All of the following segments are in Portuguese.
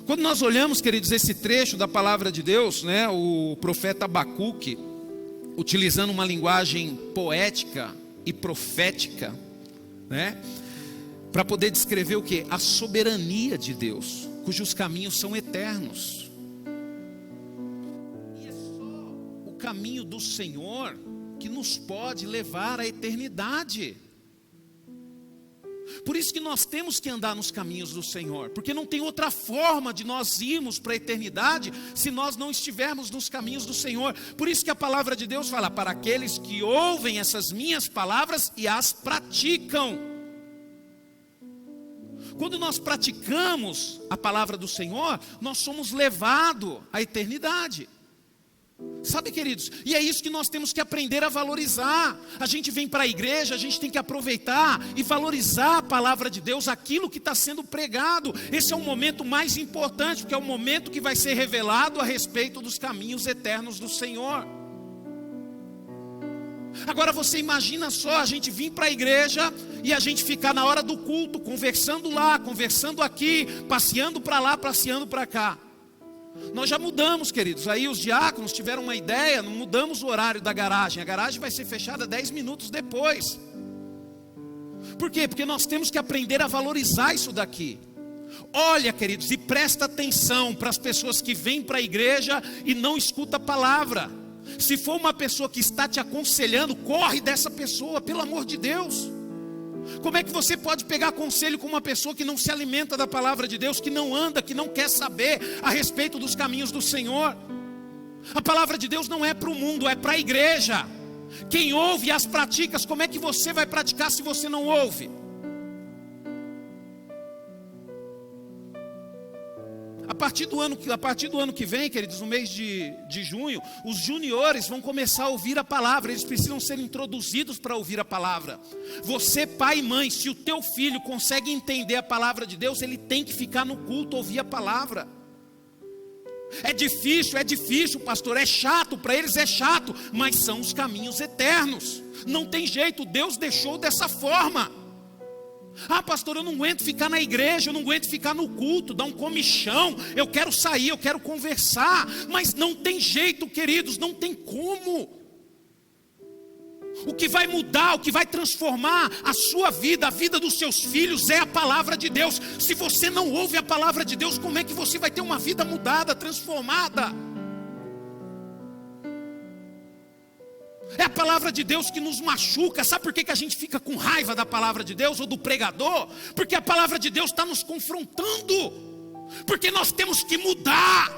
Quando nós olhamos, queridos, esse trecho da palavra de Deus, né, o profeta Abacuque, utilizando uma linguagem poética e profética, né, para poder descrever o quê? A soberania de Deus, cujos caminhos são eternos. E é só o caminho do Senhor que nos pode levar à eternidade. Por isso que nós temos que andar nos caminhos do Senhor, porque não tem outra forma de nós irmos para a eternidade se nós não estivermos nos caminhos do Senhor. Por isso que a palavra de Deus fala: para aqueles que ouvem essas minhas palavras e as praticam. Quando nós praticamos a palavra do Senhor, nós somos levados à eternidade. Sabe, queridos, e é isso que nós temos que aprender a valorizar. A gente vem para a igreja, a gente tem que aproveitar e valorizar a palavra de Deus, aquilo que está sendo pregado. Esse é o momento mais importante, porque é o momento que vai ser revelado a respeito dos caminhos eternos do Senhor. Agora você imagina só, a gente vir para a igreja e a gente ficar na hora do culto, conversando lá, conversando aqui, passeando para lá, passeando para cá. Nós já mudamos, queridos, aí os diáconos tiveram uma ideia, mudamos o horário da garagem. A garagem vai ser fechada 10 minutos depois. Por quê? Porque nós temos que aprender a valorizar isso daqui. Olha, queridos, e presta atenção para as pessoas que vêm para a igreja e não escutam a palavra. Se for uma pessoa que está te aconselhando, corre dessa pessoa, pelo amor de Deus. Como é que você pode pegar conselho com uma pessoa que não se alimenta da palavra de Deus, que não anda, que não quer saber a respeito dos caminhos do Senhor? A palavra de Deus não é para o mundo, é para a igreja. Quem ouve e as pratica, como é que você vai praticar se você não ouve? A partir do ano que vem, queridos, no mês de junho, os juniores vão começar a ouvir a palavra. Eles precisam ser introduzidos para ouvir a palavra. Você, pai e mãe, se o teu filho consegue entender a palavra de Deus, ele tem que ficar no culto, ouvir a palavra. É difícil, pastor, é chato, para eles é chato, mas são os caminhos eternos. Não tem jeito, Deus deixou dessa forma. Ah, pastor, eu não aguento ficar na igreja, eu não aguento ficar no culto, dá um comichão, eu quero sair, eu quero conversar, mas não tem jeito, queridos, não tem como. O que vai mudar, o que vai transformar a sua vida, a vida dos seus filhos, é a palavra de Deus. Se você não ouve a palavra de Deus, como é que você vai ter uma vida mudada, transformada? É a palavra de Deus que nos machuca. Sabe por que a gente fica com raiva da palavra de Deus ou do pregador? Porque a palavra de Deus está nos confrontando. Porque nós temos que mudar.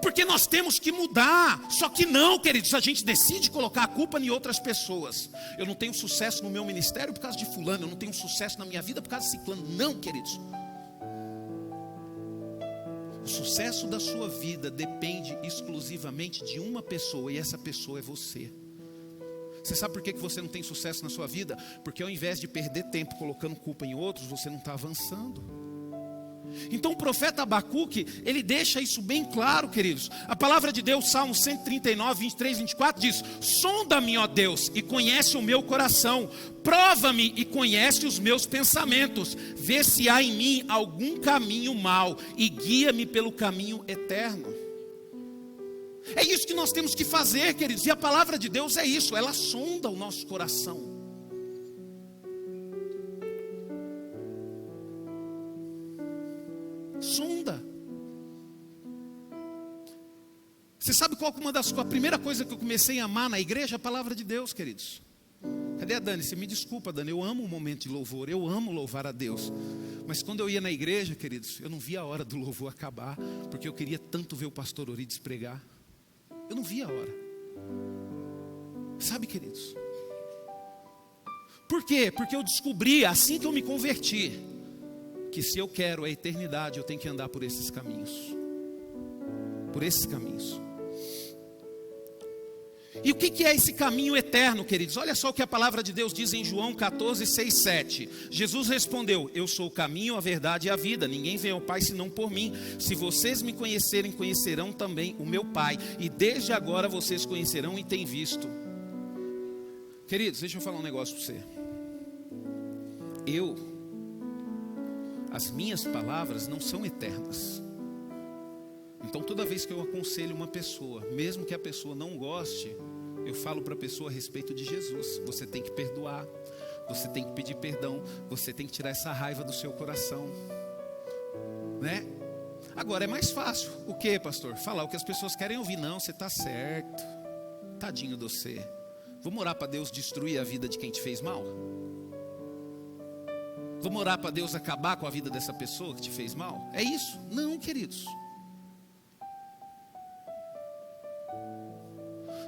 Porque nós temos que mudar. Só que não, queridos, a gente decide colocar a culpa em outras pessoas. Eu não tenho sucesso no meu ministério por causa de fulano. Eu não tenho sucesso na minha vida por causa de ciclano. Não, queridos. O sucesso da sua vida depende exclusivamente de uma pessoa, e essa pessoa é você. Você sabe por que você não tem sucesso na sua vida? Porque ao invés de perder tempo colocando culpa em outros, você não está avançando. Então o profeta Abacuque, ele deixa isso bem claro, queridos. A palavra de Deus, Salmo 139, 23, 24 diz: sonda-me, ó Deus, e conhece o meu coração, prova-me e conhece os meus pensamentos, vê se há em mim algum caminho mau e guia-me pelo caminho eterno. É isso que nós temos que fazer, queridos, e a palavra de Deus é isso, ela sonda o nosso coração. Sonda. Você sabe qual a primeira coisa que eu comecei a amar na igreja? A palavra de Deus, queridos. Cadê a Dani? Você me desculpa, Dani, eu amo o momento de louvor, eu amo louvar a Deus. Mas quando eu ia na igreja, queridos, eu não via a hora do louvor acabar, porque eu queria tanto ver o pastor Orides pregar. Eu não via a hora. Sabe, queridos? Por quê? Porque eu descobri, assim que eu me converti, que se eu quero a eternidade, eu tenho que andar por esses caminhos. Por esses caminhos. E o que é esse caminho eterno, queridos? Olha só o que a palavra de Deus diz em João 14, 6, 7. Jesus respondeu: eu sou o caminho, a verdade e a vida. Ninguém vem ao Pai senão por mim. Se vocês me conhecerem, conhecerão também o meu Pai. E desde agora vocês conhecerão e têm visto. Queridos, deixa eu falar um negócio para você. as minhas palavras não são eternas. Então toda vez que eu aconselho uma pessoa, mesmo que a pessoa não goste, eu falo para a pessoa a respeito de Jesus. Você tem que perdoar, você tem que pedir perdão, você tem que tirar essa raiva do seu coração, né? Agora é mais fácil, o que, pastor? Falar o que as pessoas querem ouvir. Não, você está certo, tadinho de você. Vamos orar para Deus destruir a vida de quem te fez mal? Vamos orar para Deus acabar com a vida dessa pessoa que te fez mal? É isso? Não, queridos.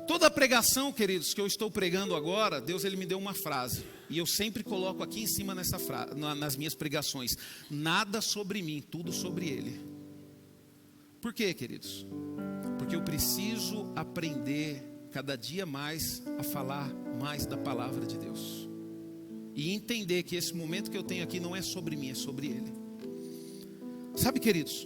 Toda a pregação, queridos, que eu estou pregando agora, Deus ele me deu uma frase. E eu sempre coloco aqui em cima nessa frase, nas minhas pregações. Nada sobre mim, tudo sobre Ele. Por quê, queridos? Porque eu preciso aprender cada dia mais a falar mais da palavra de Deus. E entender que esse momento que eu tenho aqui não é sobre mim, é sobre Ele. Sabe, queridos?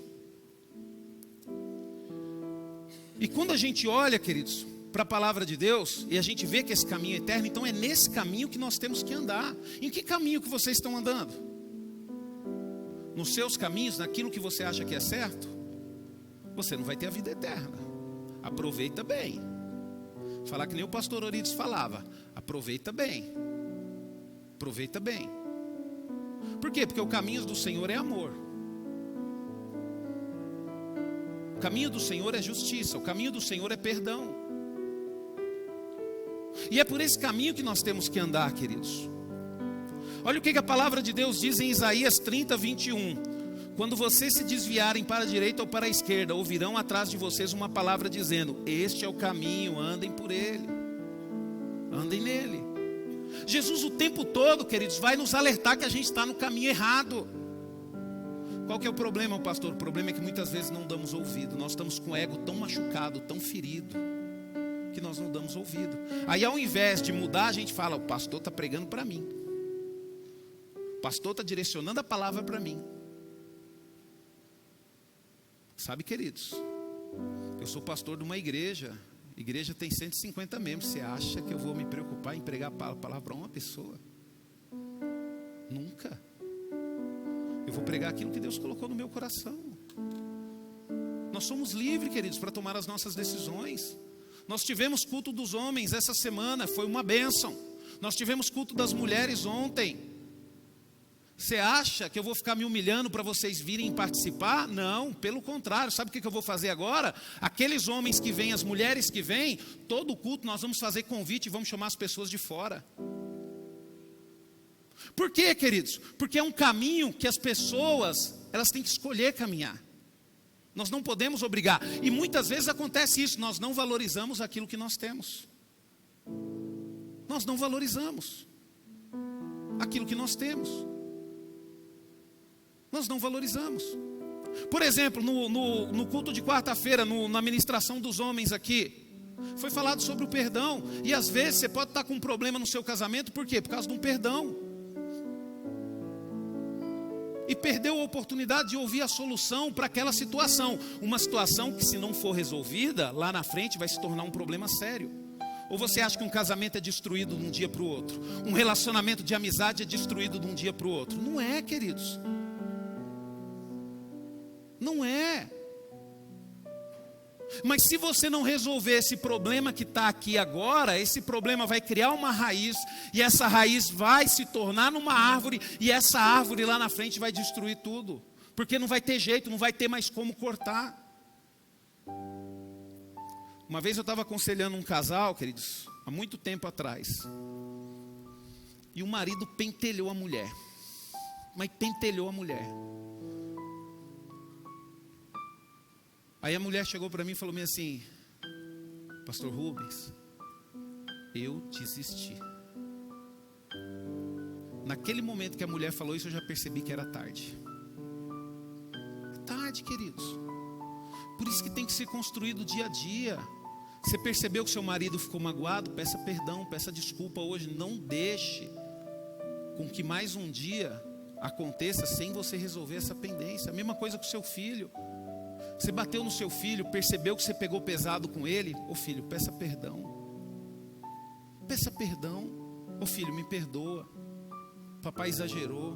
E quando a gente olha, queridos, para a palavra de Deus, e a gente vê que esse caminho é eterno, então é nesse caminho que nós temos que andar. Em que caminho que vocês estão andando? Nos seus caminhos, naquilo que você acha que é certo? Você não vai ter a vida eterna. Aproveita bem. Falar que nem o pastor Orides falava. Aproveita bem. Aproveita bem. Por quê? Porque o caminho do Senhor é amor. O caminho do Senhor é justiça. O caminho do Senhor é perdão. E é por esse caminho que nós temos que andar, queridos. Olha o que a palavra de Deus diz em Isaías 30, 21. Quando vocês se desviarem para a direita ou para a esquerda, ouvirão atrás de vocês uma palavra dizendo: este é o caminho, andem por ele. Andem nele. Jesus o tempo todo, queridos, vai nos alertar que a gente está no caminho errado. Qual que é o problema, pastor? O problema é que muitas vezes não damos ouvido. Nós estamos com o ego tão machucado, tão ferido, que nós não damos ouvido. Aí ao invés de mudar, a gente fala: o pastor está pregando para mim. O pastor está direcionando a palavra para mim. Sabe, queridos, eu sou pastor de uma igreja. A igreja tem 150 membros. Você acha que eu vou me preocupar em pregar a palavra para uma pessoa? Nunca. Eu vou pregar aquilo que Deus colocou no meu coração. Nós somos livres, queridos, para tomar as nossas decisões. Nós tivemos culto dos homens essa semana, foi uma bênção. Nós tivemos culto das mulheres ontem. Você acha que eu vou ficar me humilhando para vocês virem participar? Não, pelo contrário. Sabe o que eu vou fazer agora? Aqueles homens que vêm, as mulheres que vêm, todo culto nós vamos fazer convite e vamos chamar as pessoas de fora. Por quê, queridos? Porque é um caminho que as pessoas, elas têm que escolher caminhar. Nós não podemos obrigar. E muitas vezes acontece isso, nós não valorizamos aquilo que nós temos. Nós não valorizamos aquilo que nós temos. Nós não valorizamos. Por exemplo, no culto de quarta-feira, na ministração dos homens aqui, foi falado sobre o perdão. E às vezes você pode estar com um problema no seu casamento. Por quê? Por causa de um perdão. E perdeu a oportunidade de ouvir a solução para aquela situação. Uma situação que, se não for resolvida, lá na frente vai se tornar um problema sério. Ou você acha que um casamento é destruído de um dia para o outro? Um relacionamento de amizade é destruído de um dia para o outro? Não é, queridos. Não é. Mas se você não resolver esse problema que está aqui agora, esse problema vai criar uma raiz, e essa raiz vai se tornar numa árvore, e essa árvore lá na frente vai destruir tudo, porque não vai ter jeito, não vai ter mais como cortar. Uma vez eu estava aconselhando um casal, queridos, há muito tempo atrás, e o marido pentelhou a mulher, mas pentelhou a mulher. Aí a mulher chegou para mim e falou assim: pastor Rubens, eu desisti. Naquele momento que a mulher falou isso, eu já percebi que era tarde. É tarde, queridos. Por isso que tem que ser construído dia a dia. Você percebeu que seu marido ficou magoado? Peça perdão, peça desculpa hoje. Não deixe com que mais um dia aconteça sem você resolver essa pendência. A mesma coisa com seu filho. Você bateu no seu filho, percebeu que você pegou pesado com ele? Ô filho, peça perdão. Peça perdão. Ô filho, me perdoa. Papai exagerou.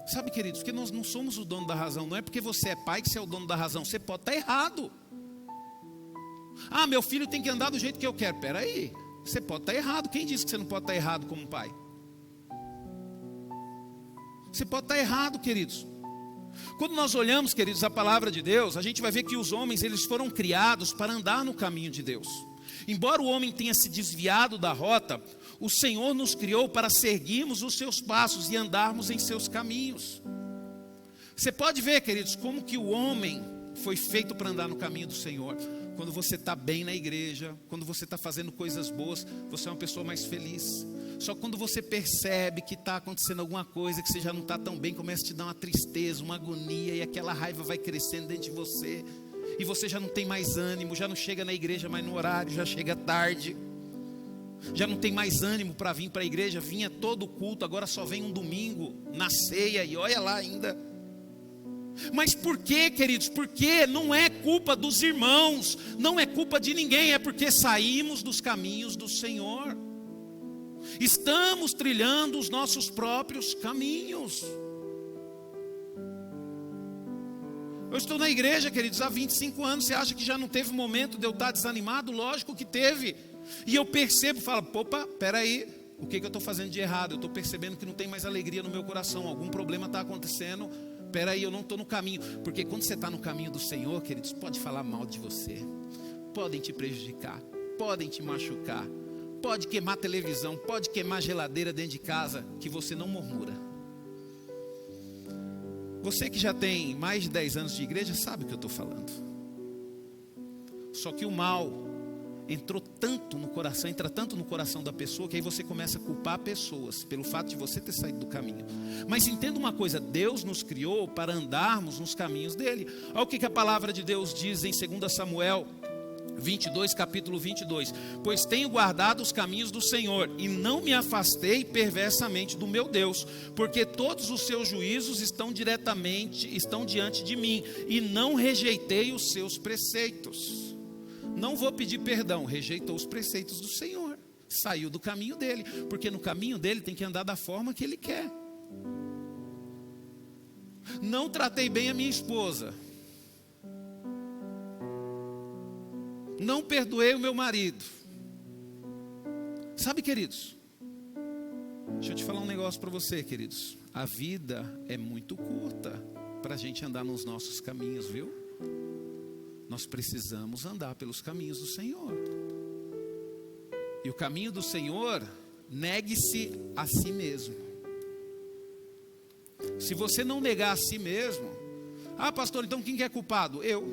Sabe, queridos, que nós não somos o dono da razão. Não é porque você é pai que você é o dono da razão. Você pode estar errado. Ah, meu filho tem que andar do jeito que eu quero. Espera aí, você pode estar errado. Quem disse que você não pode estar errado como pai? Você pode estar errado, queridos. Quando nós olhamos, queridos, a palavra de Deus, a gente vai ver que os homens, eles foram criados para andar no caminho de Deus. Embora o homem tenha se desviado da rota, o Senhor nos criou para seguirmos os seus passos e andarmos em seus caminhos. Você pode ver, queridos, como que o homem foi feito para andar no caminho do Senhor. Quando você está bem na igreja, quando você está fazendo coisas boas, você é uma pessoa mais feliz. Só que quando você percebe que está acontecendo alguma coisa, que você já não está tão bem, começa a te dar uma tristeza, uma agonia, e aquela raiva vai crescendo dentro de você, e você já não tem mais ânimo, já não chega na igreja mais no horário, já chega tarde, já não tem mais ânimo para vir para a igreja, vinha todo o culto, agora só vem um domingo, na ceia, e olha lá ainda. Mas por quê, queridos? Porque não é culpa dos irmãos, não é culpa de ninguém, é porque saímos dos caminhos do Senhor. Estamos trilhando os nossos próprios caminhos. Eu estou na igreja, queridos, há 25 anos. Você acha que já não teve momento de eu estar desanimado? Lógico que teve. E eu percebo, falo, opa, peraí, o que eu estou fazendo de errado? Eu estou percebendo que não tem mais alegria no meu coração, algum problema está acontecendo. Peraí, eu não estou no caminho. Porque quando você está no caminho do Senhor, queridos, pode falar mal de você, podem te prejudicar, podem te machucar, pode queimar televisão, pode queimar geladeira dentro de casa, que você não murmura. Você que já tem mais de 10 anos de igreja sabe o que eu estou falando. Só que o mal entra tanto no coração da pessoa, que aí você começa a culpar pessoas pelo fato de você ter saído do caminho. Mas entenda uma coisa, Deus nos criou para andarmos nos caminhos dele. Olha o que a palavra de Deus diz em 2 Samuel 22, capítulo 22. Pois tenho guardado os caminhos do Senhor, e não me afastei perversamente do meu Deus, porque todos os seus juízos estão diante de mim, e não rejeitei os seus preceitos. Não vou pedir perdão, rejeitou os preceitos do Senhor, saiu do caminho dele, porque no caminho dele tem que andar da forma que ele quer. Não tratei bem a minha esposa, não perdoei o meu marido. Sabe, queridos, deixa eu te falar um negócio para você, queridos. A vida é muito curta para a gente andar nos nossos caminhos, viu? Nós precisamos andar pelos caminhos do Senhor. E o caminho do Senhor, negue-se a si mesmo. Se você não negar a si mesmo, ah, pastor, então quem que é culpado? Eu.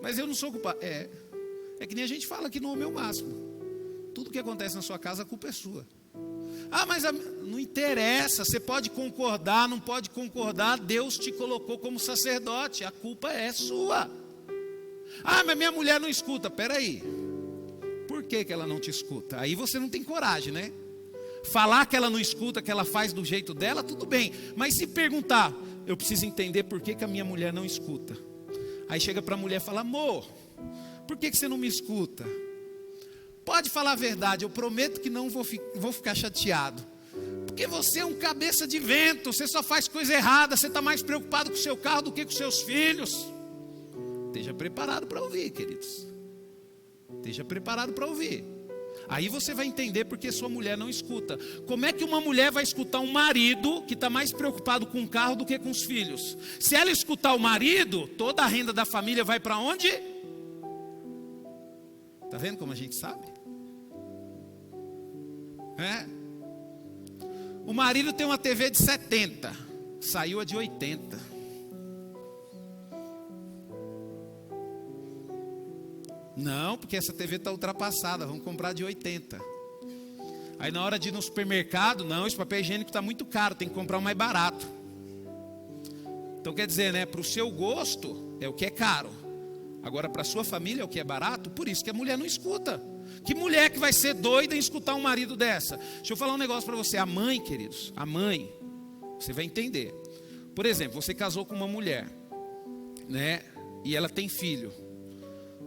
Mas eu não sou culpado. É que nem a gente fala aqui no Homem ao Máximo. Tudo que acontece na sua casa, a culpa é sua. Ah, mas não interessa, você pode concordar, não pode concordar, Deus te colocou como sacerdote, a culpa é sua. Ah, mas minha mulher não escuta. Peraí, por que ela não te escuta? Aí você não tem coragem, né? Falar que ela não escuta, que ela faz do jeito dela, tudo bem. Mas se perguntar, eu preciso entender por que a minha mulher não escuta. Aí chega para a mulher e fala, amor, por que você não me escuta? Pode falar a verdade, eu prometo que não vou ficar chateado. Porque você é um cabeça de vento, você só faz coisa errada, você está mais preocupado com o seu carro do que com os seus filhos. Esteja preparado para ouvir, queridos. Esteja preparado para ouvir. Aí você vai entender porque sua mulher não escuta. Como é que uma mulher vai escutar um marido que está mais preocupado com o carro do que com os filhos? Se ela escutar o marido, toda a renda da família vai para onde? Está vendo como a gente sabe? O marido tem uma TV de 70, saiu a de 80. Não, porque essa TV está ultrapassada, vamos comprar de 80. Aí na hora de ir no supermercado, não, esse papel higiênico está muito caro, tem que comprar o mais barato. Então quer dizer, né, para o seu gosto é o que é caro. Agora para a sua família é o que é barato, por isso que a mulher não escuta. Que mulher que vai ser doida em escutar um marido dessa? Deixa eu falar um negócio para você. A mãe, queridos, a mãe, você vai entender. Por exemplo, você casou com uma mulher, né? E ela tem filho.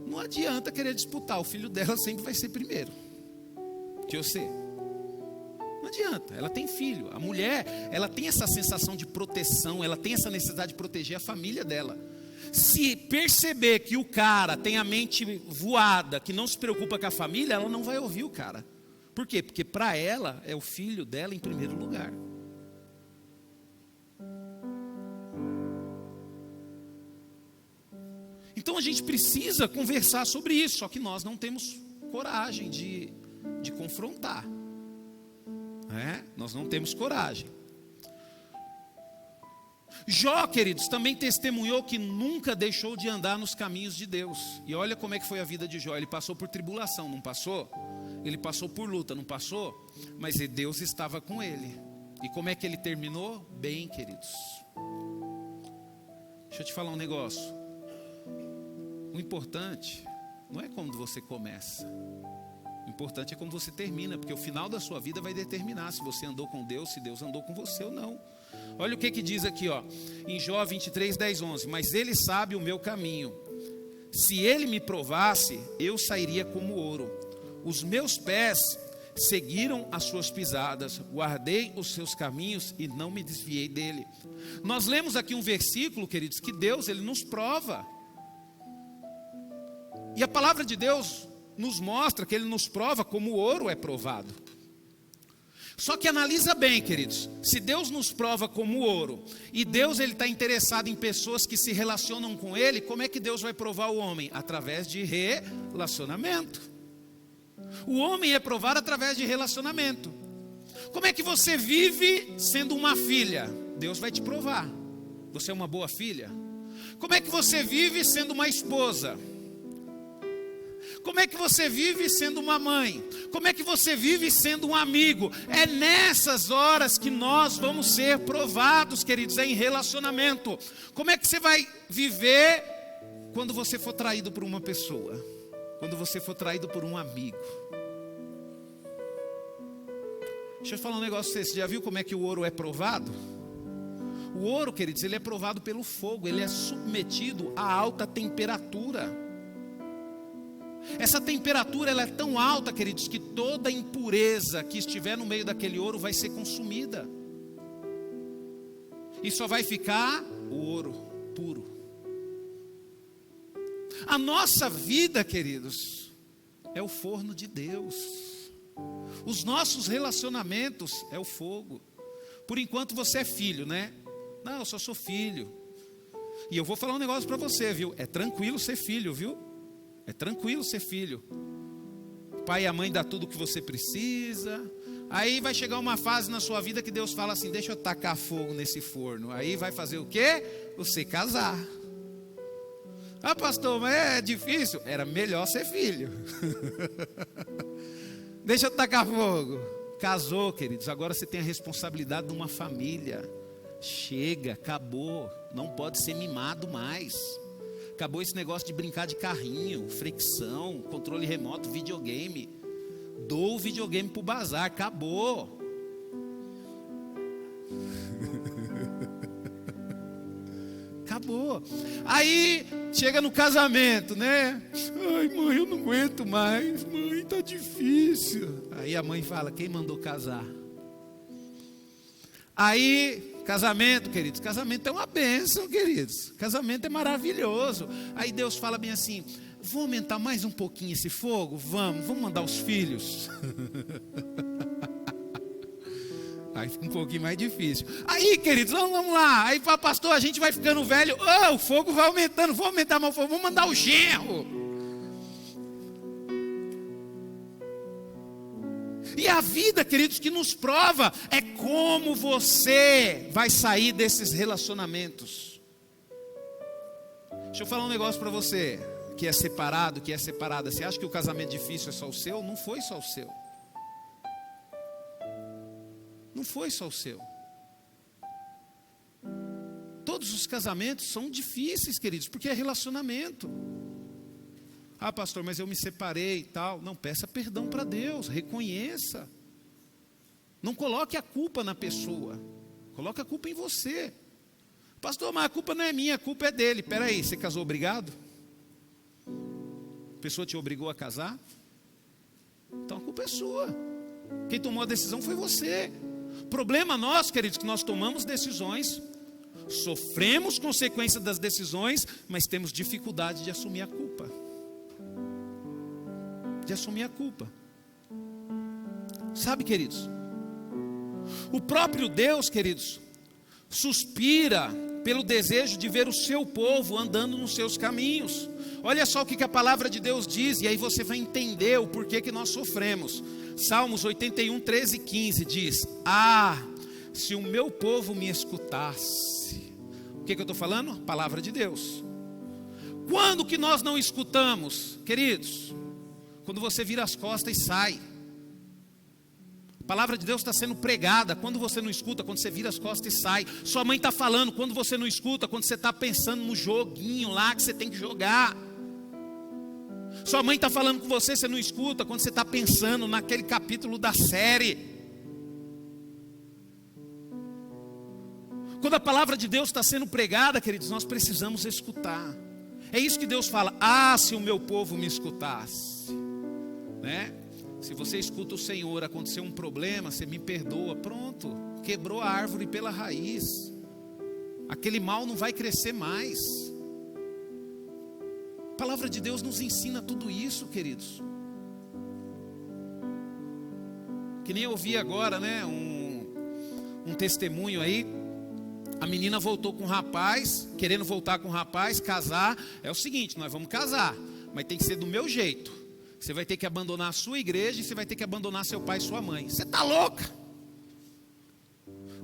Não adianta querer disputar, o filho dela sempre vai ser primeiro que você. Não Não adianta, ela tem filho. A mulher, ela tem essa sensação de proteção, ela tem essa necessidade de proteger a família dela. Se perceber que o cara tem a mente voada, que não se preocupa com a família, ela não vai ouvir o cara. Por quê? Porque para ela é o filho dela em primeiro lugar. Então a gente precisa conversar sobre isso, só que nós não temos coragem de confrontar. Nós não temos coragem. Jó, queridos, também testemunhou que nunca deixou de andar nos caminhos de Deus. E olha como é que foi a vida de Jó. Ele passou por tribulação, não passou? Ele passou por luta, não passou? Mas Deus estava com ele. E como é que ele terminou? Bem, queridos. Deixa eu te falar um negócio. O importante não é como você começa. O importante é como você termina, porque o final da sua vida vai determinar se você andou com Deus, se Deus andou com você ou não. Olha o que diz aqui, em Jó 23, 10, 11. Mas ele sabe o meu caminho. Se ele me provasse, eu sairia como ouro. Os meus pés seguiram as suas pisadas. Guardei os seus caminhos e não me desviei dele. Nós lemos aqui um versículo, queridos, que Deus, ele nos prova. E a palavra de Deus nos mostra que ele nos prova como o ouro é provado. Só que analisa bem, queridos, se Deus nos prova como ouro, e Deus ele está interessado em pessoas que se relacionam com Ele, como é que Deus vai provar o homem? Através de relacionamento. O homem é provado através de relacionamento. Como é que você vive sendo uma filha? Deus vai te provar. Você é uma boa filha? Como é que você vive sendo uma esposa? Como é que você vive sendo uma mãe? Como é que você vive sendo um amigo? É nessas horas que nós vamos ser provados, queridos, em relacionamento. Como é que você vai viver quando você for traído por uma pessoa? Quando você for traído por um amigo? Deixa eu falar um negócio pra você. Você já viu como é que o ouro é provado? O ouro, queridos, ele é provado pelo fogo. Ele é submetido a alta temperatura. Essa temperatura ela é tão alta, queridos, que toda impureza que estiver no meio daquele ouro vai ser consumida. E só vai ficar o ouro puro. A nossa vida, queridos, é o forno de Deus. Os nossos relacionamentos é o fogo. Por enquanto você é filho, né? Não, eu só sou filho. E eu vou falar um negócio para você, viu? É tranquilo ser filho, viu? É tranquilo ser filho. O pai e a mãe dão tudo o que você precisa. Aí vai chegar uma fase na sua vida que Deus fala assim: deixa eu tacar fogo nesse forno. Aí vai fazer o quê? Você casar. Ah, pastor, mas é difícil. Era melhor ser filho. Deixa eu tacar fogo. Casou, queridos. Agora você tem a responsabilidade de uma família. Chega, acabou. Não pode ser mimado mais. Acabou esse negócio de brincar de carrinho, fricção, controle remoto, videogame. Dou o videogame pro bazar, acabou. Acabou. Aí chega no casamento, né? Ai, mãe, eu não aguento mais. Mãe, tá difícil. Aí a mãe fala: quem mandou casar? Aí, casamento, queridos, casamento é uma bênção, queridos. Casamento é maravilhoso. Aí Deus fala bem assim: vamos aumentar mais um pouquinho esse fogo? Vamos mandar os filhos. Aí fica um pouquinho mais difícil. Aí, queridos, vamos lá. Aí fala: pastor, a gente vai ficando velho. O fogo vai aumentando. Vamos aumentar mais o fogo. Vamos mandar o genro. E a vida, queridos, que nos prova é como você vai sair desses relacionamentos. Deixa eu falar um negócio para você que é separado, que é separada. Você acha que o casamento difícil é só o seu? Não foi só o seu. Não foi só o seu. Todos os casamentos são difíceis, queridos, porque é relacionamento. Ah, pastor, mas eu me separei e tal. Não, peça perdão para Deus, reconheça. Não coloque a culpa na pessoa. Coloque a culpa em você. Pastor, mas a culpa não é minha, a culpa é dele. Espera aí, você casou obrigado? A pessoa te obrigou a casar? Então a culpa é sua. Quem tomou a decisão foi você. Problema nosso, queridos, que nós tomamos decisões, sofremos consequências das decisões, mas temos dificuldade de assumir a culpa. De assumir a culpa. Sabe, queridos, o próprio Deus, queridos, suspira pelo desejo de ver o seu povo andando nos seus caminhos. Olha só o que a palavra de Deus diz, e aí você vai entender o porquê que nós sofremos. Salmos 81, 13 e 15 diz: se o meu povo me escutasse. O que eu estou falando? A palavra de Deus. Quando que nós não escutamos, queridos? Quando você vira as costas e sai. A palavra de Deus está sendo pregada. Quando você não escuta, quando você vira as costas e sai. Sua mãe está falando. Quando você não escuta, quando você está pensando no joguinho lá que você tem que jogar. Sua mãe está falando com você, você não escuta. Quando você está pensando naquele capítulo da série. Quando a palavra de Deus está sendo pregada, queridos, nós precisamos escutar. É isso que Deus fala: se o meu povo me escutasse, né? Se você escuta o Senhor, aconteceu um problema, você me perdoa, pronto, quebrou a árvore pela raiz. Aquele mal não vai crescer mais. A palavra de Deus nos ensina tudo isso, queridos. Que nem eu ouvi agora, né, um testemunho aí. A menina voltou com o rapaz, querendo voltar com o rapaz, casar. É o seguinte, nós vamos casar, mas tem que ser do meu jeito. Você vai ter que abandonar a sua igreja e você vai ter que abandonar seu pai e sua mãe. Você está louca?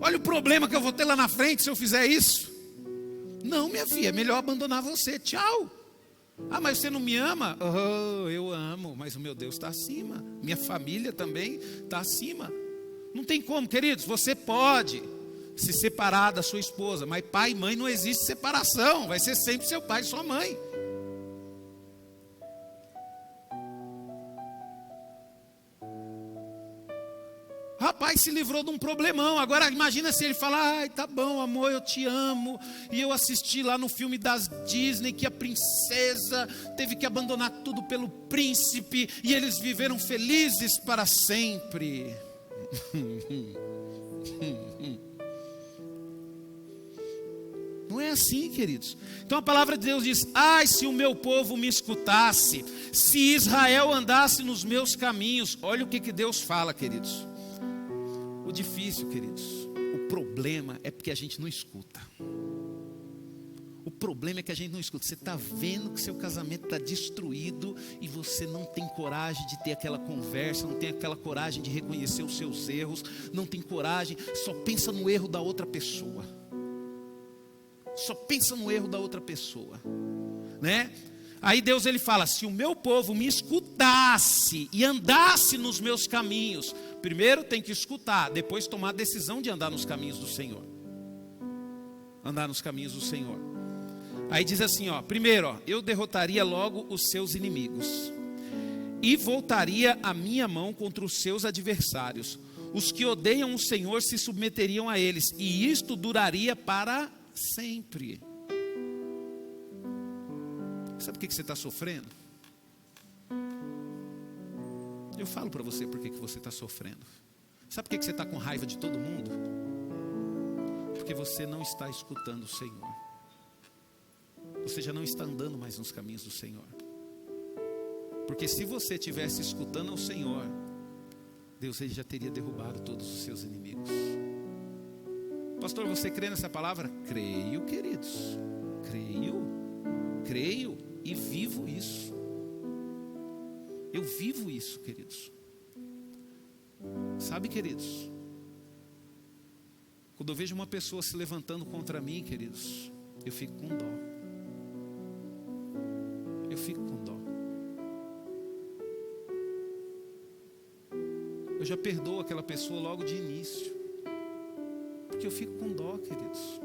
Olha o problema que eu vou ter lá na frente se eu fizer isso. Não, minha filha, é melhor abandonar você. Tchau. Mas você não me ama? Eu amo, mas o meu Deus está acima. Minha família também está acima. Não tem como, queridos. Você pode se separar da sua esposa, mas pai e mãe não existe separação. Vai ser sempre seu pai e sua mãe. Rapaz se livrou de um problemão. Agora imagina se ele falar: tá bom, amor, eu te amo. E eu assisti lá no filme das Disney que a princesa teve que abandonar tudo pelo príncipe e eles viveram felizes para sempre. Não é assim, queridos. Então a palavra de Deus diz: se o meu povo me escutasse, se Israel andasse nos meus caminhos. Olha o que Deus fala, queridos. O difícil, queridos, o problema é porque a gente não escuta. O problema é que a gente não escuta. Você está vendo que seu casamento está destruído e você não tem coragem de ter aquela conversa, não tem aquela coragem de reconhecer os seus erros, não tem coragem, só pensa no erro da outra pessoa. Só pensa no erro da outra pessoa, né? Aí Deus ele fala: se o meu povo me escutasse e andasse nos meus caminhos. Primeiro tem que escutar, depois tomar a decisão de andar nos caminhos do Senhor. Andar nos caminhos do Senhor. Aí diz assim, primeiro, eu derrotaria logo os seus inimigos e voltaria a minha mão contra os seus adversários. Os que odeiam o Senhor se submeteriam a eles, e isto duraria para sempre. Sabe por que você está sofrendo? Eu falo para você por que você está sofrendo. Sabe por que você está com raiva de todo mundo? Porque você não está escutando o Senhor. Você já não está andando mais nos caminhos do Senhor. Porque se você estivesse escutando ao Senhor, Deus ele já teria derrubado todos os seus inimigos. Pastor, você crê nessa palavra? Creio, queridos. Creio e vivo isso. Eu vivo isso, queridos. Sabe, queridos, quando eu vejo uma pessoa se levantando contra mim, queridos, eu fico com dó. Eu fico com dó. Eu já perdoo aquela pessoa logo de início, porque eu fico com dó, queridos.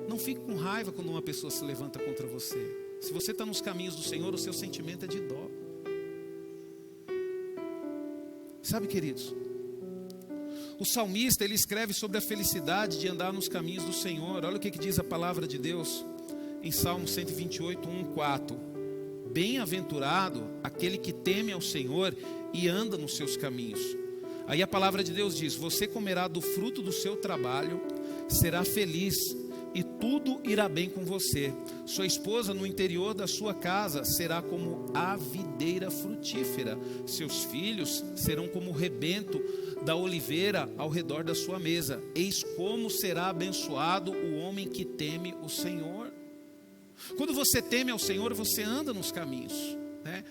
Não fique com raiva quando uma pessoa se levanta contra você. Se você está nos caminhos do Senhor, o seu sentimento é de dó. Sabe, queridos, o salmista ele escreve sobre a felicidade de andar nos caminhos do Senhor. Olha o que diz a palavra de Deus em Salmo 128, 1, 4. bem-aventurado aquele que teme ao Senhor e anda nos seus caminhos. Aí a palavra de Deus diz: você comerá do fruto do seu trabalho, será feliz e tudo irá bem com você. Sua esposa no interior da sua casa será como a videira frutífera. Seus filhos serão como o rebento da oliveira ao redor da sua mesa. Eis como será abençoado o homem que teme o Senhor. Quando você teme ao Senhor, você anda nos caminhos, né?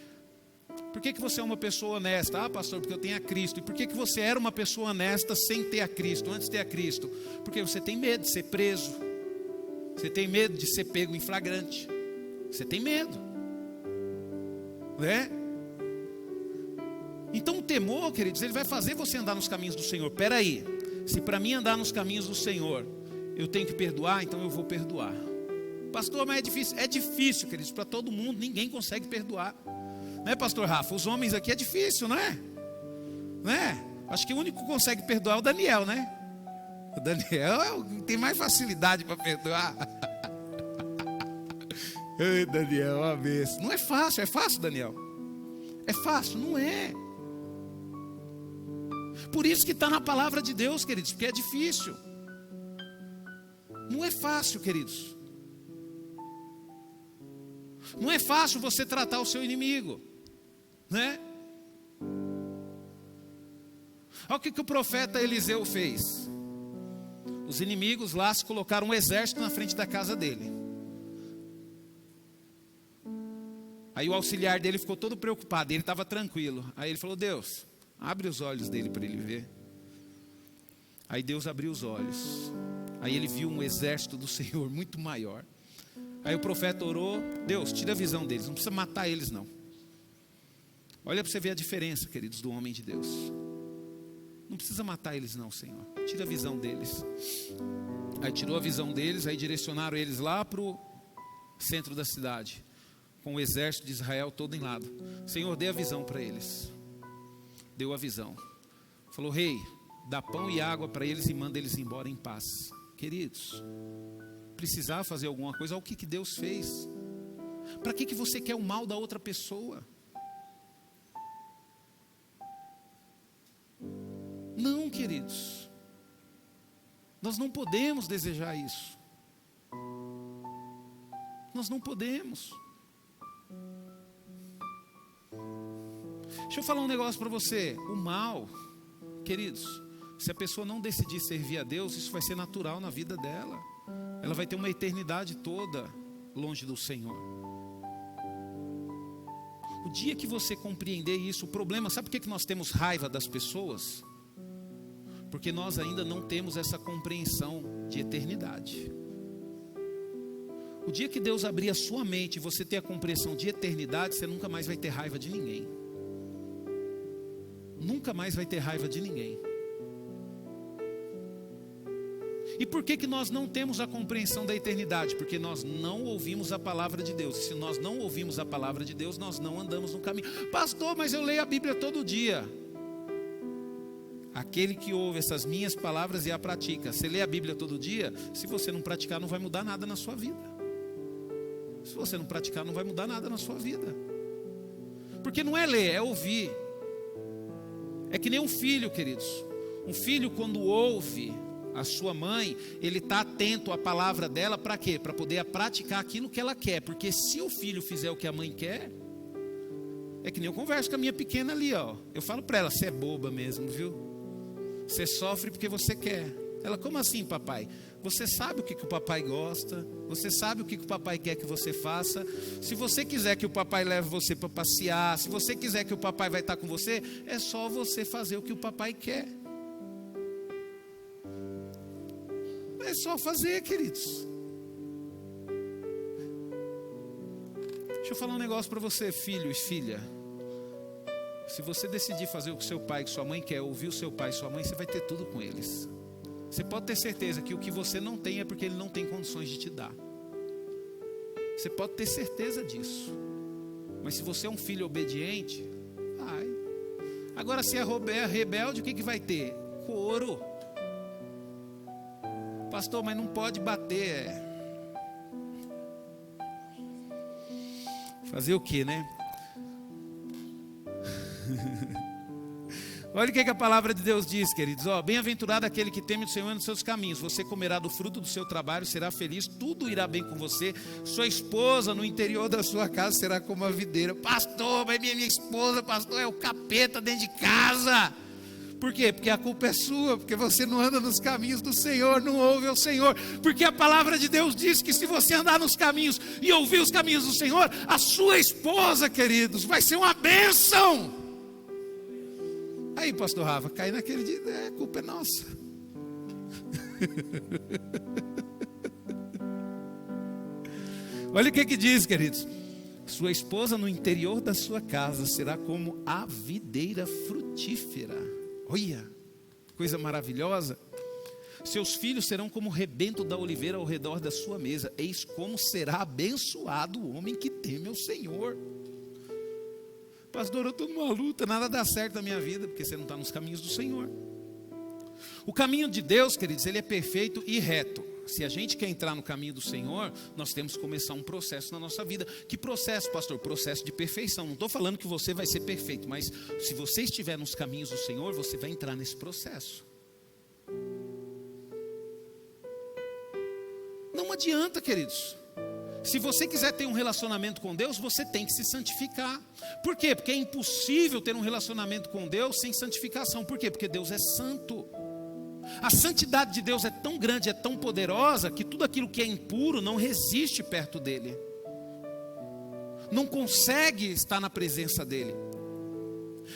Por que você é uma pessoa honesta? Ah, pastor, porque eu tenho a Cristo. E por que você era uma pessoa honesta sem ter a Cristo, antes de ter a Cristo? Porque você tem medo de ser preso. Você tem medo de ser pego em flagrante. Você tem medo, né? Então o temor, queridos, ele vai fazer você andar nos caminhos do Senhor. Espera aí, se para mim andar nos caminhos do Senhor eu tenho que perdoar, então eu vou perdoar. Pastor, mas é difícil. É difícil, queridos, para todo mundo. Ninguém consegue perdoar, né, pastor Rafa? Os homens aqui é difícil, não é? Né? Acho que o único que consegue perdoar é o Daniel, né? O Daniel tem mais facilidade para perdoar. Ei, Daniel, uma vez. Não é fácil, é fácil, Daniel? É fácil? Não é. Por isso que está na palavra de Deus, queridos, porque é difícil. Não é fácil, queridos. Não é fácil você tratar o seu inimigo, né? Olha o que o profeta Eliseu fez. Os inimigos lá se colocaram um exército na frente da casa dele. Aí o auxiliar dele ficou todo preocupado, ele estava tranquilo. Aí ele falou: Deus, abre os olhos dele para ele ver. Aí Deus abriu os olhos. Aí ele viu um exército do Senhor muito maior. Aí o profeta orou: Deus, tira a visão deles, não precisa matar eles não. Olha para você ver a diferença, queridos, do homem de Deus. Não precisa matar eles não, Senhor. Tira a visão deles. Aí tirou a visão deles, aí direcionaram eles lá para o centro da cidade, com o exército de Israel todo em lado. Senhor, dê a visão para eles. Deu a visão. Falou: rei, dá pão e água para eles e manda eles embora em paz. Queridos, precisava fazer alguma coisa. Olha o que Deus fez. Para que você quer o mal da outra pessoa? Não, queridos. Nós não podemos desejar isso. Nós não podemos. Deixa eu falar um negócio para você. O mal, queridos, se a pessoa não decidir servir a Deus, isso vai ser natural na vida dela. Ela vai ter uma eternidade toda longe do Senhor. O dia que você compreender isso, o problema, sabe por que nós temos raiva das pessoas? Porque nós ainda não temos essa compreensão de eternidade. O dia que Deus abrir a sua mente e você ter a compreensão de eternidade, você nunca mais vai ter raiva de ninguém. Nunca mais vai ter raiva de ninguém. E por que nós não temos a compreensão da eternidade? Porque nós não ouvimos a palavra de Deus. Se nós não ouvimos a palavra de Deus, nós não andamos no caminho. Pastor, mas eu leio a Bíblia todo dia. Aquele que ouve essas minhas palavras e a pratica. Você lê a Bíblia todo dia? Se você não praticar, não vai mudar nada na sua vida. Se você não praticar, não vai mudar nada na sua vida. Porque não é ler, é ouvir. É que nem um filho, queridos. Um filho, quando ouve a sua mãe, ele está atento à palavra dela, para quê? Para poder praticar aquilo que ela quer. Porque se o filho fizer o que a mãe quer, é que nem eu converso com a minha pequena ali, ó. Eu falo para ela: você é boba mesmo, viu? Você sofre porque você quer. Ela: como assim, papai? Você sabe o que o papai gosta, você sabe o que o papai quer que você faça. Se você quiser que o papai leve você para passear, se você quiser que o papai vai estar com você, é só você fazer o que o papai quer. É só fazer, queridos. Deixa eu falar um negócio para você, filho e filha. Se você decidir fazer o que seu pai e sua mãe quer, ouvir o seu pai e sua mãe, você vai ter tudo com eles. Você pode ter certeza que o que você não tem é porque ele não tem condições de te dar. Você pode ter certeza disso. Mas se você é um filho obediente, vai. Agora, se é rebelde, o que vai ter? Couro. Pastor, mas não pode bater. Fazer o quê, né? Olha o que a palavra de Deus diz, queridos. Bem-aventurado aquele que teme o Senhor nos seus caminhos. Você comerá do fruto do seu trabalho, será feliz, tudo irá bem com você. Sua esposa no interior da sua casa será como a videira. Pastor, mas minha esposa, pastor, é o capeta dentro de casa. Por quê? Porque a culpa é sua, porque você não anda nos caminhos do Senhor, não ouve o Senhor. Porque a palavra de Deus diz que se você andar nos caminhos e ouvir os caminhos do Senhor, a sua esposa, queridos, vai ser uma bênção. Aí, pastor Rafa, cai naquele dia, a culpa é nossa. Olha o que diz, queridos. Sua esposa no interior da sua casa será como a videira frutífera. Olha, coisa maravilhosa. Seus filhos serão como o rebento da oliveira ao redor da sua mesa. Eis como será abençoado o homem que teme ao Senhor. Pastor, eu estou numa luta, nada dá certo na minha vida, porque você não está nos caminhos do Senhor. O caminho de Deus, queridos, ele é perfeito e reto. Se a gente quer entrar no caminho do Senhor, nós temos que começar um processo na nossa vida. Que processo, pastor? Processo de perfeição. Não estou falando que você vai ser perfeito, mas se você estiver nos caminhos do Senhor, você vai entrar nesse processo. Não adianta, queridos. Se você quiser ter um relacionamento com Deus, você tem que se santificar. Por quê? Porque é impossível ter um relacionamento com Deus sem santificação. Por quê? Porque Deus é santo. A santidade de Deus é tão grande, é tão poderosa, que tudo aquilo que é impuro não resiste perto dele. Não consegue estar na presença dele.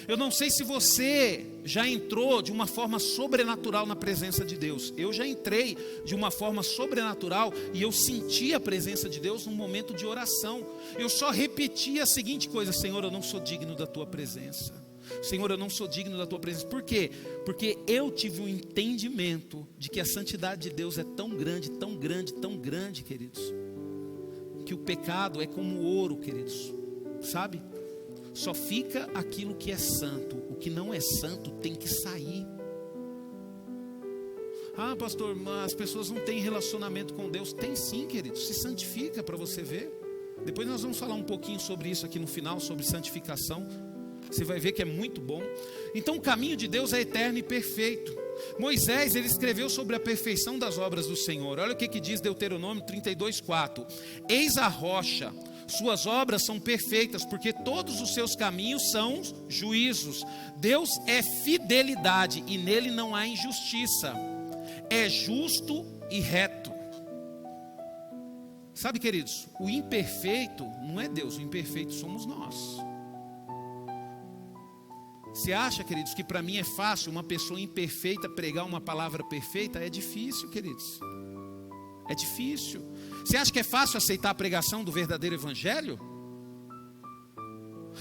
Eu não sei se você já entrou de uma forma sobrenatural na presença de Deus. Eu já entrei de uma forma sobrenatural e eu senti a presença de Deus num momento de oração. Eu só repeti a seguinte coisa: Senhor, eu não sou digno da tua presença. Senhor, eu não sou digno da tua presença. Por quê? Porque eu tive um entendimento de que a santidade de Deus é tão grande, tão grande, tão grande, queridos, que o pecado é como ouro, queridos, sabe? Só fica aquilo que é santo. O que não é santo tem que sair. Ah, pastor, mas as pessoas não têm relacionamento com Deus. Tem sim, queridos. Se santifica para você ver. Depois nós vamos falar um pouquinho sobre isso aqui no final, sobre santificação. Você vai ver que é muito bom. Então o caminho de Deus é eterno e perfeito. Moisés, ele escreveu sobre a perfeição das obras do Senhor. Olha o que diz Deuteronômio 32:4. Eis a rocha, suas obras são perfeitas, porque todos os seus caminhos são juízos. Deus é fidelidade e nele não há injustiça. É justo e reto. Sabe, queridos, o imperfeito não é Deus, o imperfeito somos nós. Você acha, queridos, que para mim é fácil uma pessoa imperfeita pregar uma palavra perfeita? É difícil, queridos. É difícil. Você acha que é fácil aceitar a pregação do verdadeiro evangelho?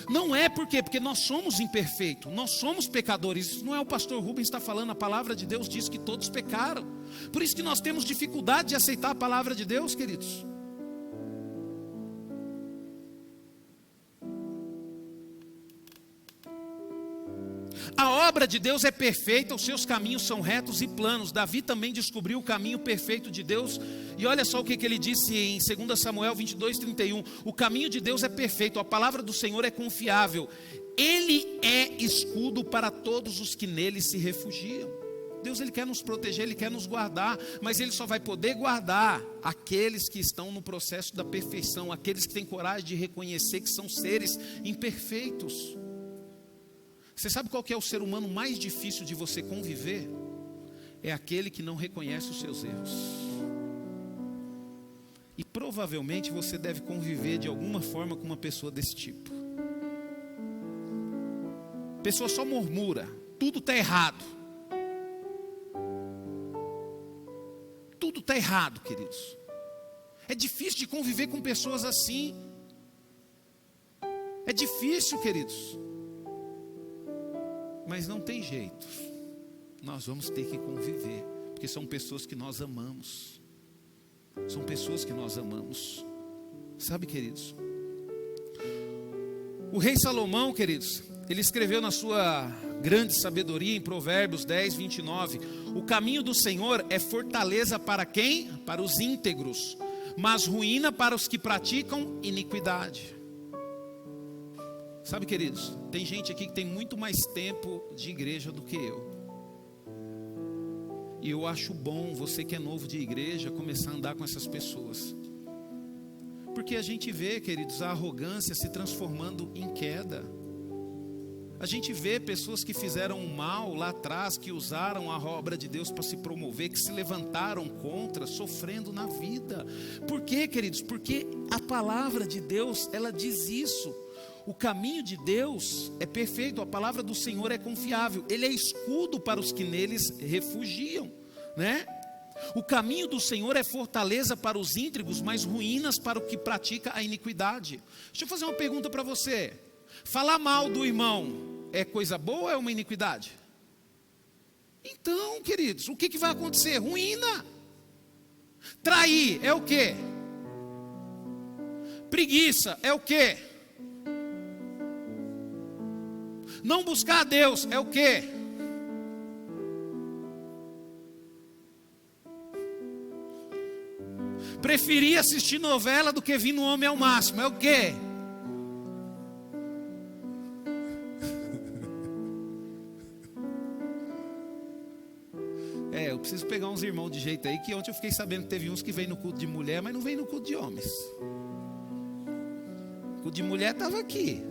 Não é. Por quê? Porque nós somos imperfeitos, nós somos pecadores. Isso não é o pastor Rubens está falando, a palavra de Deus diz que todos pecaram. Por isso que nós temos dificuldade de aceitar a palavra de Deus, queridos. A obra de Deus é perfeita, os seus caminhos são retos e planos. Davi também descobriu o caminho perfeito de Deus. E olha só o que ele disse em 2 Samuel 22:31. O caminho de Deus é perfeito, a palavra do Senhor é confiável. Ele é escudo para todos os que nele se refugiam. Deus, ele quer nos proteger, ele quer nos guardar. Mas ele só vai poder guardar aqueles que estão no processo da perfeição. Aqueles que têm coragem de reconhecer que são seres imperfeitos. Você sabe qual que é o ser humano mais difícil de você conviver? É aquele que não reconhece os seus erros. E provavelmente você deve conviver de alguma forma com uma pessoa desse tipo. A pessoa só murmura, tudo está errado. Tudo está errado, queridos. É difícil de conviver com pessoas assim. É difícil, queridos. Mas não tem jeito, nós vamos ter que conviver, porque são pessoas que nós amamos. São pessoas que nós amamos. Sabe, queridos, o rei Salomão, queridos, ele escreveu na sua grande sabedoria em Provérbios 10:29. O caminho do Senhor é fortaleza para quem? Para os íntegros, mas ruína para os que praticam iniquidade. Sabe, queridos, tem gente aqui que tem muito mais tempo de igreja do que eu. E eu acho bom você que é novo de igreja começar a andar com essas pessoas. Porque a gente vê, queridos, a arrogância se transformando em queda. A gente vê pessoas que fizeram o mal lá atrás, que usaram a obra de Deus para se promover, que se levantaram contra, sofrendo na vida. Por quê, queridos? Porque a palavra de Deus, ela diz isso. O caminho de Deus é perfeito, a palavra do Senhor é confiável. Ele é escudo para os que neles refugiam, né? O caminho do Senhor é fortaleza para os íntegros, mas ruínas para o que pratica a iniquidade. Deixa eu fazer uma pergunta para você. Falar mal do irmão é coisa boa ou é uma iniquidade? Então, queridos, o que vai acontecer? Ruína. Trair é o quê? Preguiça é o quê? Não buscar a Deus é o quê? Preferir assistir novela do que vir no Homem ao Máximo é o quê? Eu preciso pegar uns irmãos de jeito aí, que ontem eu fiquei sabendo que teve uns que vêm no culto de mulher, mas não vêm no culto de homens. O culto de mulher estava aqui.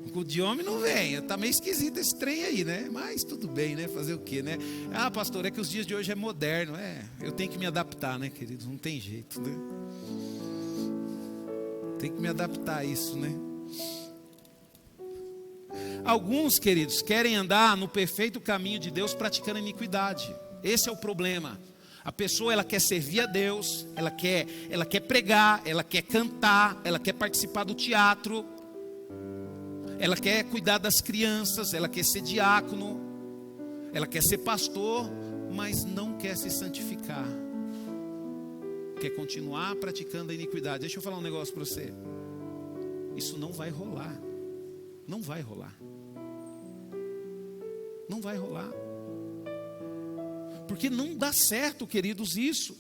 O culto de homem não vem. Está meio esquisito esse trem aí, né? Mas tudo bem, né? Fazer o quê, né? Ah, pastor, é que os dias de hoje é moderno. Eu tenho que me adaptar, né, queridos? Não tem jeito, né? Tem que me adaptar a isso, né? Alguns, queridos, querem andar no perfeito caminho de Deus praticando iniquidade. Esse é o problema. A pessoa, ela quer servir a Deus, ela quer pregar, ela quer cantar, ela quer participar do teatro, ela quer cuidar das crianças, ela quer ser diácono, ela quer ser pastor, mas não quer se santificar. Quer continuar praticando a iniquidade. Deixa eu falar um negócio para você. Isso não vai rolar. Não vai rolar. Não vai rolar. Porque não dá certo, queridos, isso.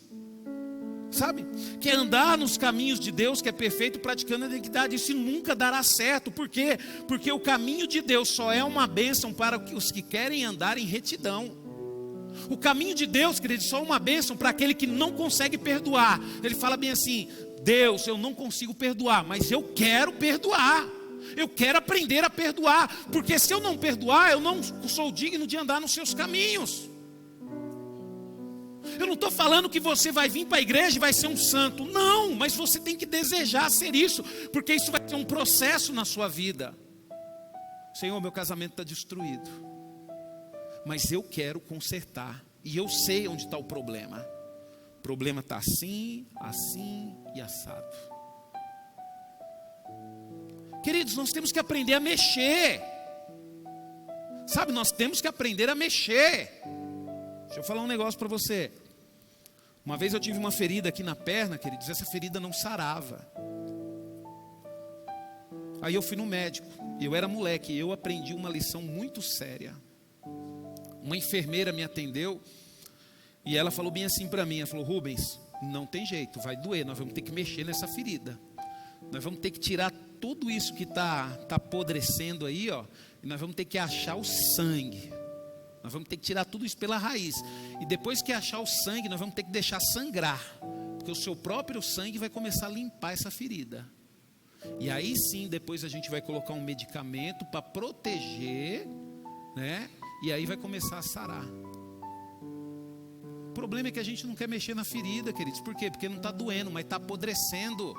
Sabe? Quer andar nos caminhos de Deus, que é perfeito, praticando a iniquidade. Isso nunca dará certo. Por quê? Porque o caminho de Deus só é uma bênção para os que querem andar em retidão. O caminho de Deus, queridos, só é uma bênção para aquele que não consegue perdoar. Ele fala bem assim: Deus, eu não consigo perdoar, mas eu quero perdoar. Eu quero aprender a perdoar, porque se eu não perdoar, eu não sou digno de andar nos seus caminhos. Eu não estou falando que você vai vir para a igreja e vai ser um santo. Não, mas você tem que desejar ser isso, porque isso vai ser um processo na sua vida. Senhor, meu casamento está destruído, mas eu quero consertar, e eu sei onde está o problema. O problema está assim, assim e assado. Queridos, nós temos que aprender a mexer. Sabe, nós temos que aprender a mexer. Deixa eu falar um negócio para você. Uma vez eu tive uma ferida aqui na perna, queridos, essa ferida não sarava. Aí eu fui no médico, eu era moleque, e eu aprendi uma lição muito séria. Uma enfermeira me atendeu, e ela falou bem assim para mim, ela falou: Rubens, não tem jeito, vai doer, nós vamos ter que mexer nessa ferida. Nós vamos ter que tirar tudo isso que está apodrecendo aí, ó, e nós vamos ter que achar o sangue. Nós vamos ter que tirar tudo isso pela raiz. E depois que achar o sangue, nós vamos ter que deixar sangrar, porque o seu próprio sangue vai começar a limpar essa ferida. E aí sim, depois a gente vai colocar um medicamento para proteger, né? E aí vai começar a sarar. O problema é que a gente não quer mexer na ferida, queridos. Por quê? Porque não está doendo, mas está apodrecendo.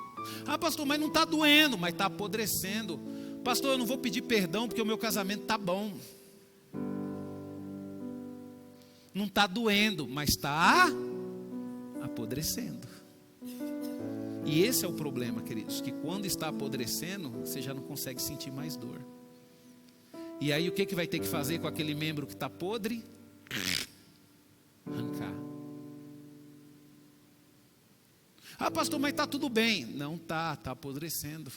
Ah, pastor, mas não está doendo, mas está apodrecendo. Pastor, eu não vou pedir perdão porque o meu casamento está bom. Não está doendo, mas está apodrecendo. E esse é o problema, queridos, que quando está apodrecendo, você já não consegue sentir mais dor. E aí o que vai ter que fazer com aquele membro que está podre? Arrancar. Ah, pastor, mas está tudo bem. Não está apodrecendo.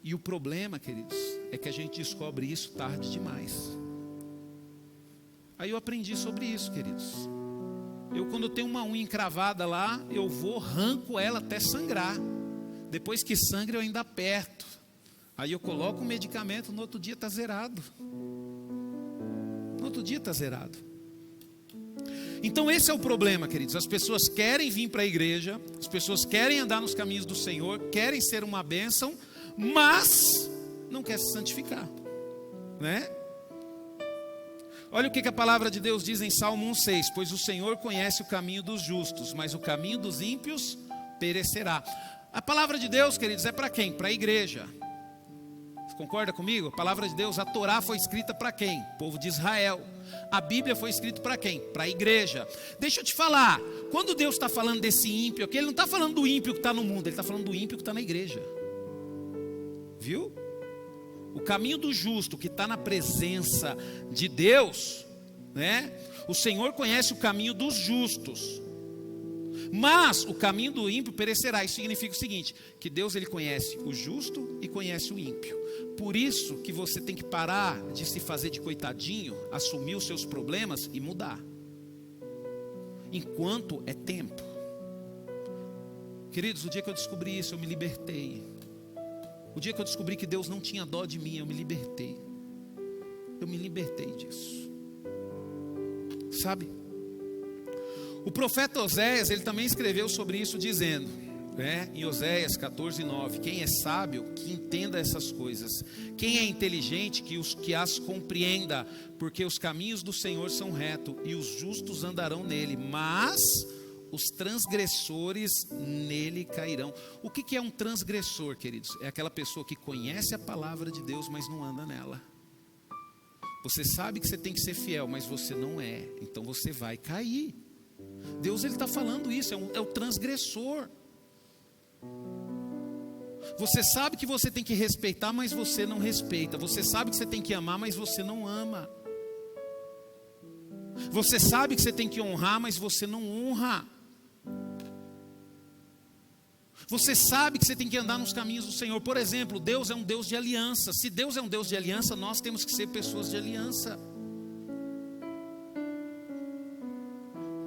E o problema, queridos, é que a gente descobre isso tarde demais. Aí eu aprendi sobre isso, queridos. Quando eu tenho uma unha encravada lá, eu arranco ela até sangrar. Depois que sangra eu ainda aperto. Aí eu coloco o medicamento, no outro dia está zerado. No outro dia está zerado. Então esse é o problema, queridos. As pessoas querem vir para a igreja, as pessoas querem andar nos caminhos do Senhor, querem ser uma bênção, mas não quer se santificar, né? Olha o que a palavra de Deus diz em Salmo 1,6: pois o Senhor conhece o caminho dos justos, mas o caminho dos ímpios perecerá. A palavra de Deus, queridos, é para quem? Para a igreja. Você concorda comigo? A palavra de Deus, a Torá foi escrita para quem? O povo de Israel. A Bíblia foi escrita para quem? Para a igreja. Deixa eu te falar, quando Deus está falando desse ímpio aqui, Ele não está falando do ímpio que está no mundo, Ele está falando do ímpio que está na igreja. Viu? O caminho do justo que está na presença de Deus, né? O Senhor conhece o caminho dos justos, mas o caminho do ímpio perecerá. Isso significa o seguinte, que Deus ele conhece o justo e conhece o ímpio. Por isso que você tem que parar de se fazer de coitadinho, assumir os seus problemas e mudar, enquanto é tempo. Queridos, o dia que eu descobri isso, eu me libertei. O dia que eu descobri que Deus não tinha dó de mim, eu me libertei. Eu me libertei disso. Sabe? O profeta Oséias, ele também escreveu sobre isso dizendo, né, em Oséias 14:9, quem é sábio, que entenda essas coisas. Quem é inteligente, que as compreenda, porque os caminhos do Senhor são retos e os justos andarão nele, mas os transgressores nele cairão. O que é um transgressor, queridos? É aquela pessoa que conhece a palavra de Deus, mas não anda nela. Você sabe que você tem que ser fiel, mas você não é, então você vai cair. Deus ele está falando isso, é o transgressor. Você sabe que você tem que respeitar, mas você não respeita. Você sabe que você tem que amar, mas você não ama. Você sabe que você tem que honrar, mas você não honra. Você sabe que você tem que andar nos caminhos do Senhor. Por exemplo, Deus é um Deus de aliança. Se Deus é um Deus de aliança, nós temos que ser pessoas de aliança.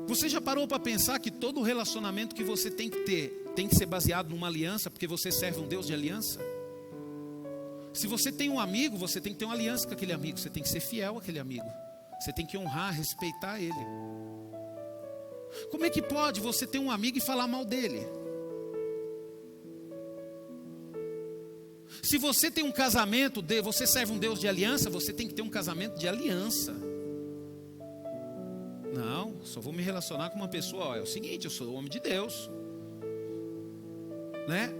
Você já parou para pensar que todo relacionamento que você tem que ter tem que ser baseado numa aliança, porque você serve um Deus de aliança? Se você tem um amigo, você tem que ter uma aliança com aquele amigo, você tem que ser fiel àquele amigo, você tem que honrar, respeitar ele. Como é que pode você ter um amigo e falar mal dele? Se você tem um casamento, você serve um Deus de aliança, você tem que ter um casamento de aliança. Não, só vou me relacionar com uma pessoa, ó, é o seguinte, eu sou homem de Deus, né?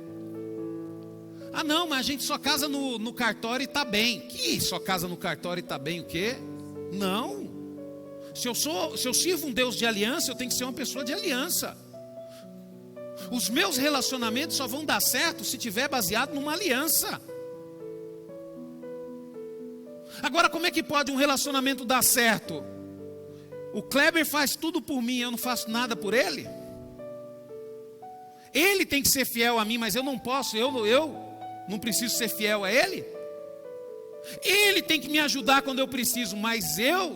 Ah não, mas a gente só casa no cartório e está bem. Que só casa no cartório e está bem o quê? Não. Se eu sirvo um Deus de aliança, eu tenho que ser uma pessoa de aliança. Os meus relacionamentos só vão dar certo se tiver baseado numa aliança. Agora, como é que pode um relacionamento dar certo? O Kleber faz tudo por mim, eu não faço nada por ele? Ele tem que ser fiel a mim, mas eu não posso, eu não preciso ser fiel a ele? Ele tem que me ajudar quando eu preciso, mas eu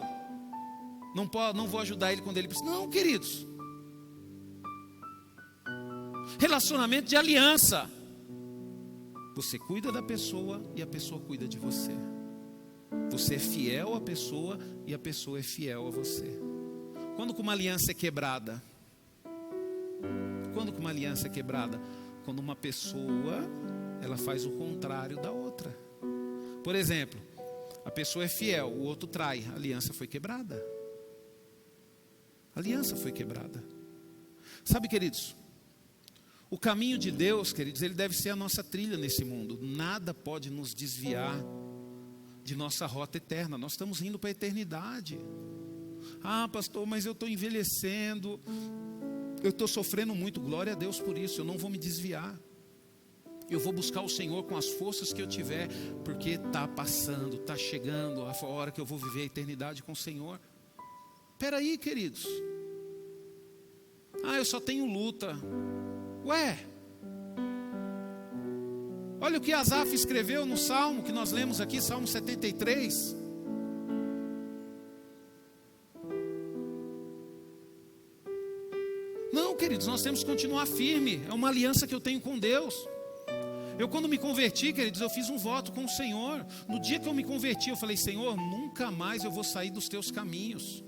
não vou ajudar ele quando ele precisa. Não, queridos. Relacionamento de aliança. Você cuida da pessoa e a pessoa cuida de você. Você é fiel à pessoa e a pessoa é fiel a você. Quando que uma aliança é quebrada? Quando que uma aliança é quebrada? Quando uma pessoa, ela faz o contrário da outra. Por exemplo, a pessoa é fiel, o outro trai, a aliança foi quebrada. A aliança foi quebrada. Sabe, queridos, o caminho de Deus, queridos, ele deve ser a nossa trilha nesse mundo. Nada pode nos desviar de nossa rota eterna. Nós estamos indo para a eternidade. Ah, pastor, mas eu estou envelhecendo, eu estou sofrendo muito. Glória a Deus por isso, eu não vou me desviar. Eu vou buscar o Senhor com as forças que eu tiver, porque está passando, está chegando a hora que eu vou viver a eternidade com o Senhor. Espera aí, queridos. Ah, eu só tenho luta. Ué, olha o que Asaf escreveu no Salmo que nós lemos aqui, Salmo 73. Não, queridos, nós temos que continuar firme. É uma aliança que eu tenho com Deus. Eu quando me converti, queridos, eu fiz um voto com o Senhor. No dia que eu me converti, eu falei: Senhor, nunca mais eu vou sair dos teus caminhos.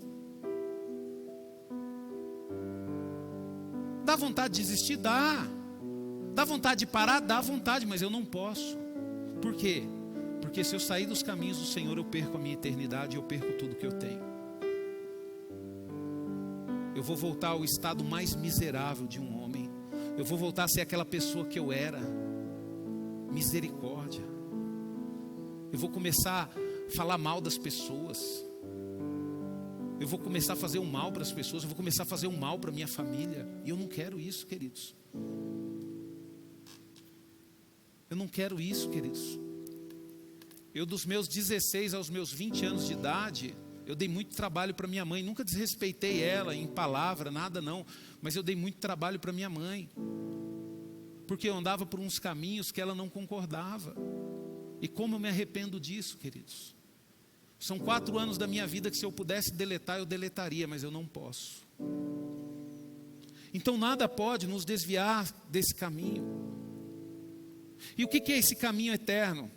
Dá vontade de desistir? Dá. Dá vontade de parar? Dá vontade, mas eu não posso. Por quê? Porque se eu sair dos caminhos do Senhor, eu perco a minha eternidade, eu perco tudo que eu tenho. Eu vou voltar ao estado mais miserável de um homem. Eu vou voltar a ser aquela pessoa que eu era. Misericórdia. Eu vou começar a falar mal das pessoas. Eu vou começar a fazer o mal para as pessoas. Eu vou começar a fazer o mal para a minha família. E eu não quero isso, queridos. Eu não quero isso, queridos. Eu, dos meus 16 aos meus 20 anos de idade, eu dei muito trabalho para minha mãe. Nunca desrespeitei ela em palavra, nada não. Mas eu dei muito trabalho para minha mãe. Porque eu andava por uns caminhos que ela não concordava. E como eu me arrependo disso, queridos. São 4 anos da minha vida que, se eu pudesse deletar, eu deletaria, mas eu não posso. Então nada pode nos desviar desse caminho. E o que é esse caminho eterno?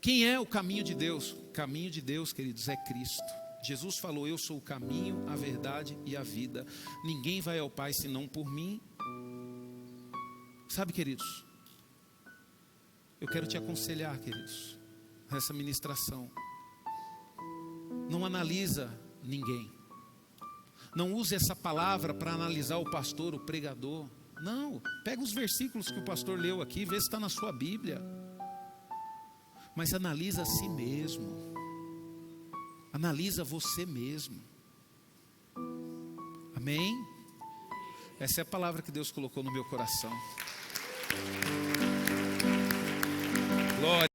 Quem é o caminho de Deus? O caminho de Deus, queridos, é Cristo. Jesus falou: eu sou o caminho, a verdade e a vida. Ninguém vai ao Pai senão por mim. Sabe, queridos, eu quero te aconselhar, queridos, nessa ministração. Não analisa ninguém. Não use essa palavra para analisar o pastor, o pregador. Não, pega os versículos que o pastor leu aqui, vê se está na sua Bíblia. Mas analisa a si mesmo. Analisa você mesmo. Amém? Essa é a palavra que Deus colocou no meu coração. Glória.